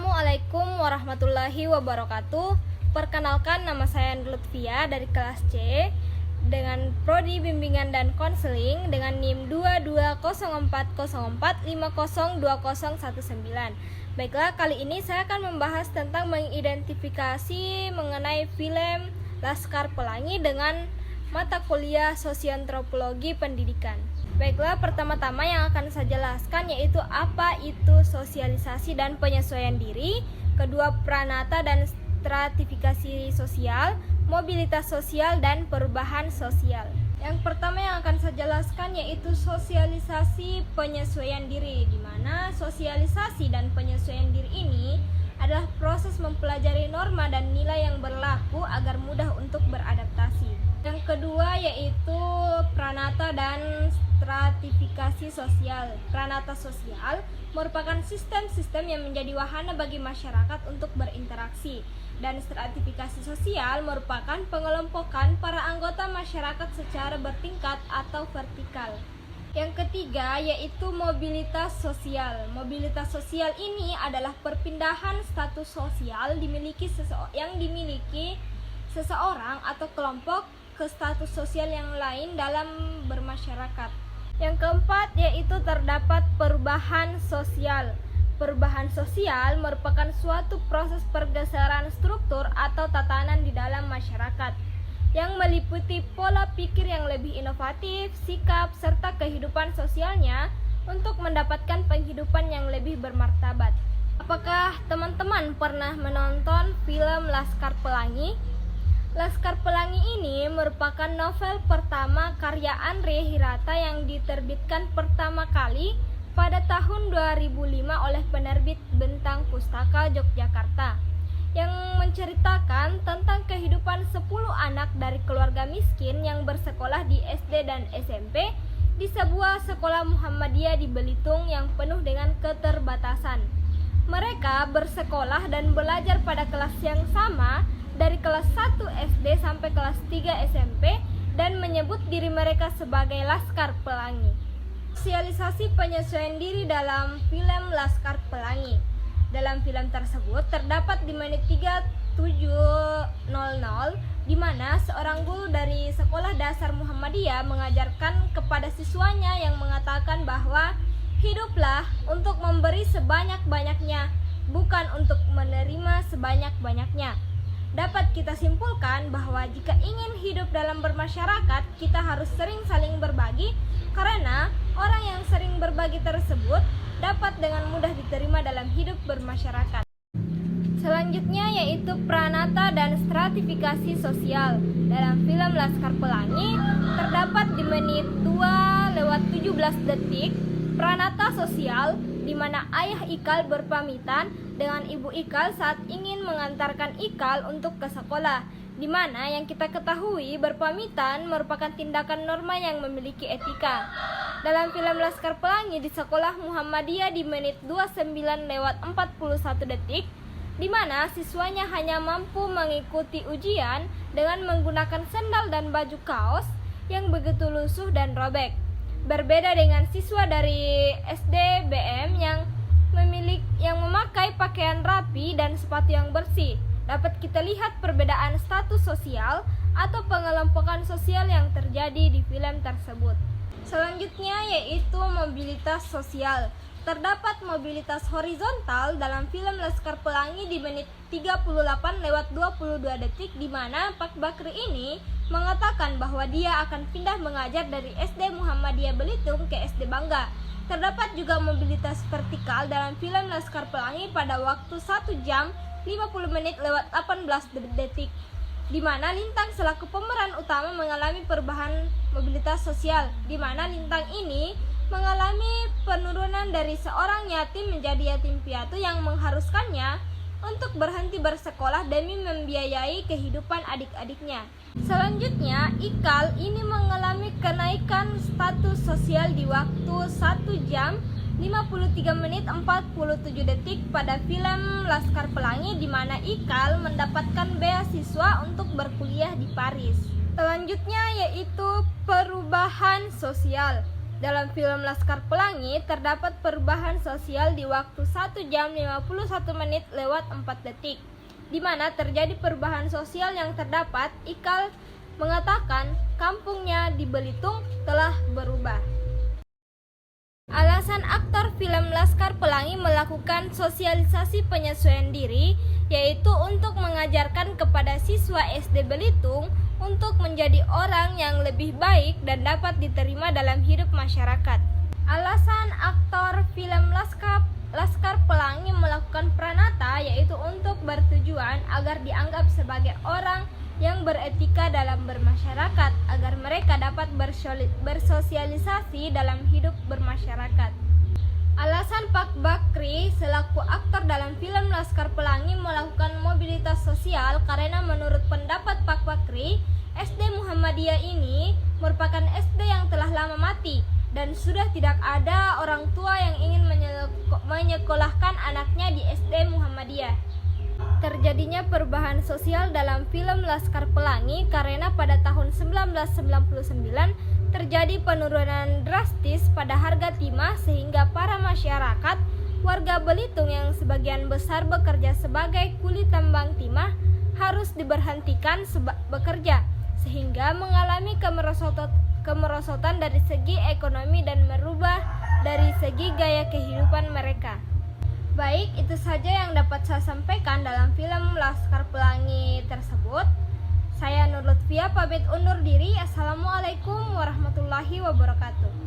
Assalamualaikum warahmatullahi wabarakatuh. Perkenalkan, nama saya Lutfia dari kelas C dengan Prodi Bimbingan dan Konseling dengan NIM 220404502019. Baiklah, kali ini saya akan membahas tentang mengidentifikasi mengenai film Laskar Pelangi dengan mata kuliah Sosioantropologi Pendidikan. Baiklah, pertama-tama yang akan saya jelaskan yaitu apa itu sosialisasi dan penyesuaian diri, kedua pranata dan stratifikasi sosial, mobilitas sosial dan perubahan sosial. Yang pertama yang akan saya jelaskan yaitu sosialisasi penyesuaian diri, di mana sosialisasi dan penyesuaian diri ini adalah proses mempelajari norma dan nilai yang berlaku agar mudah untuk beradaptasi. Yang kedua yaitu pranata dan stratifikasi sosial. Pranata sosial merupakan sistem-sistem yang menjadi wahana bagi masyarakat untuk berinteraksi, dan stratifikasi sosial merupakan pengelompokan para anggota masyarakat secara bertingkat atau vertikal. Yang ketiga yaitu mobilitas sosial. Mobilitas sosial ini adalah perpindahan status sosial yang dimiliki seseorang atau kelompok ke status sosial yang lain dalam bermasyarakat. Yang keempat yaitu terdapat perubahan sosial. Perubahan sosial merupakan suatu proses pergeseran struktur atau tatanan di dalam masyarakat yang meliputi pola pikir yang lebih inovatif, sikap, serta kehidupan sosialnya untuk mendapatkan penghidupan yang lebih bermartabat. Apakah teman-teman pernah menonton film Laskar Pelangi? Laskar Pelangi ini merupakan novel pertama karya Andre Hirata yang diterbitkan pertama kali pada tahun 2005 oleh penerbit Bentang Pustaka Yogyakarta, yang menceritakan tentang kehidupan 10 anak dari keluarga miskin yang bersekolah di SD dan SMP di sebuah sekolah Muhammadiyah di Belitung yang penuh dengan keterbatasan. Mereka bersekolah dan belajar pada kelas yang sama dari kelas 1 SD sampai kelas 3 SMP dan menyebut diri mereka sebagai Laskar Pelangi. Sosialisasi penyesuaian diri dalam film Laskar Pelangi. Dalam film tersebut terdapat di menit 37.00 di mana seorang guru dari sekolah dasar Muhammadiyah mengajarkan kepada siswanya yang mengatakan bahwa hiduplah untuk memberi sebanyak-banyaknya, bukan untuk menerima sebanyak-banyaknya. Dapat kita simpulkan bahwa jika ingin hidup dalam bermasyarakat, kita harus sering saling berbagi, karena orang yang sering berbagi tersebut dapat dengan mudah diterima dalam hidup bermasyarakat. Selanjutnya yaitu pranata dan stratifikasi sosial. Dalam film Laskar Pelangi terdapat di menit 2:17 pranata sosial di mana ayah Ikal berpamitan dengan ibu Ikal saat ingin mengantarkan Ikal untuk ke sekolah, di mana yang kita ketahui berpamitan merupakan tindakan norma yang memiliki etika. Dalam film Laskar Pelangi di sekolah Muhammadiyah di menit 29:41 di mana siswanya hanya mampu mengikuti ujian dengan menggunakan sendal dan baju kaos yang begitu lusuh dan robek. Berbeda dengan siswa dari SD BM yang memakai pakaian rapi dan sepatu yang bersih. Dapat kita lihat perbedaan status sosial atau pengelompokan sosial yang terjadi di film tersebut. Selanjutnya yaitu mobilitas sosial. Terdapat mobilitas horizontal dalam film Laskar Pelangi di menit 38:22 di mana Pak Bakri ini mengatakan bahwa dia akan pindah mengajar dari SD Muhammadiyah Belitung ke SD Bangga. Terdapat juga mobilitas vertikal dalam film Laskar Pelangi pada waktu 1 jam 50 menit lewat 18 detik, di mana Lintang selaku pemeran utama mengalami perubahan mobilitas sosial, di mana Lintang ini mengalami penurunan dari seorang yatim menjadi yatim piatu yang mengharuskannya untuk berhenti bersekolah demi membiayai kehidupan adik-adiknya. Selanjutnya, Ikal ini mengalami kenaikan status sosial di waktu 1 jam 53 menit 47 pada film Laskar Pelangi, di mana Ikal mendapatkan beasiswa untuk berkuliah di Paris. Selanjutnya yaitu perubahan sosial. Dalam film Laskar Pelangi terdapat perubahan sosial di waktu 1 jam 51 menit lewat 4 detik, di mana terjadi perubahan sosial yang terdapat. Ikal mengatakan kampungnya di Belitung telah berubah. Alasan aktor film Laskar Pelangi melakukan sosialisasi penyesuaian diri, yaitu untuk mengajarkan kepada siswa SD Belitung untuk menjadi orang yang lebih baik dan dapat diterima dalam hidup masyarakat. Alasan aktor film Laskar Pelangi melakukan pranata yaitu untuk bertujuan agar dianggap sebagai orang yang beretika dalam bermasyarakat, agar mereka dapat bersosialisasi dalam hidup bermasyarakat. Alasan Pak Bakri selaku aktor dalam film Laskar Pelangi melakukan mobilitas sosial karena menurut pendapat Pak Bakri, SD Muhammadiyah ini merupakan SD yang telah lama mati dan sudah tidak ada orang tua yang ingin menyekolahkan anaknya di SD Muhammadiyah. Terjadinya perubahan sosial dalam film Laskar Pelangi karena pada tahun 1999 terjadi penurunan drastis pada harga timah sehingga para masyarakat warga Belitung yang sebagian besar bekerja sebagai kuli tambang timah harus diberhentikan bekerja sehingga mengalami kemerosotan dari segi ekonomi dan merubah dari segi gaya kehidupan mereka. Baik, itu saja yang dapat saya sampaikan dalam film Laskar Pelangi tersebut. Saya Nur Lutfia pamit undur diri. Assalamualaikum warahmatullahi wabarakatuh.